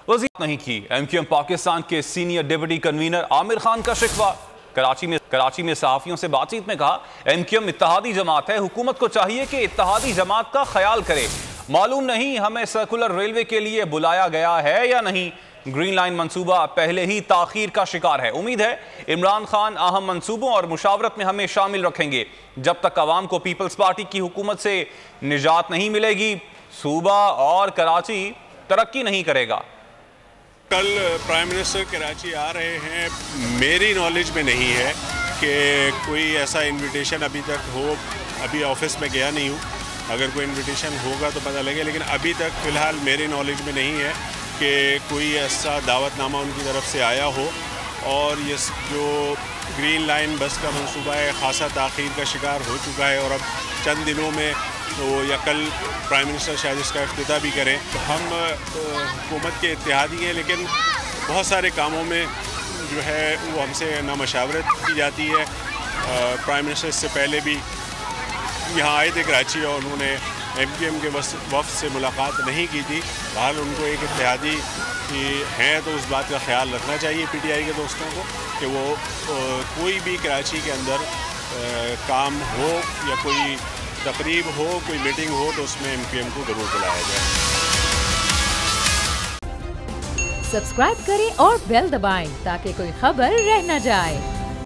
वज़ीर नहीं की। MQM पाकिस्तान के senior deputy convener Aamir Khan का शिकवा। कराची में सहाफियों से बातचीत में कहा, MQM इत्तेहादी जमात है, हुकूमत को चाहिए कि इत्तेहादी जमात का ख्याल करे। मालूम नहीं हमें सर्कुलर रेलवे के लिए बुलाया गया है या नहीं। ग्रीन लाइन मंसूबा पहले ही ताखीर का शिकार है। उम्मीद है इमरान खान अहम मंसूबों और मुशावरत में हमें शामिल रखेंगे। जब तक अवाम को पीपल्स पार्टी की हुकूमत से निजात नहीं मिलेगी, सूबा और कराची तरक्की नहीं करेगा। कल प्राइम मिनिस्टर कराची आ रहे हैं, मेरी नॉलेज में नहीं है कि कोई ऐसा इनविटेशन अभी तक हो। अभी ऑफिस में गया नहीं हूँ, अगर कोई इनविटेशन होगा तो पता लगे, लेकिन अभी तक फ़िलहाल मेरी नॉलेज में नहीं है कि कोई ऐसा दावतनामा उनकी तरफ से आया हो। और ये जो ग्रीन लाइन बस का मंसूबा है ख़ासा ताख़ीर का शिकार हो चुका है और अब चंद दिनों में तो या कल प्राइम मिनिस्टर शायद इसका इफ्तिताह भी करें। तो हम हुकूमत के इत्तेहादी हैं, लेकिन बहुत सारे कामों में जो है वो हमसे ना मशावरत की जाती है। प्राइम मिनिस्टर इससे पहले भी यहाँ आए थे कराची और उन्होंने MQM के वफ़द से मुलाकात नहीं की थी। बहरहाल उनको एक इत्तेहादी हैं तो उस बात का ख्याल रखना चाहिए PTI के दोस्तों को कि वो कोई भी कराची के अंदर काम हो या कोई तकरीब हो, कोई मीटिंग हो तो उसमें MQM को ज़रूर बुलाया जाए। सब्सक्राइब करें और बेल दबाएं ताकि कोई खबर रह न जाए।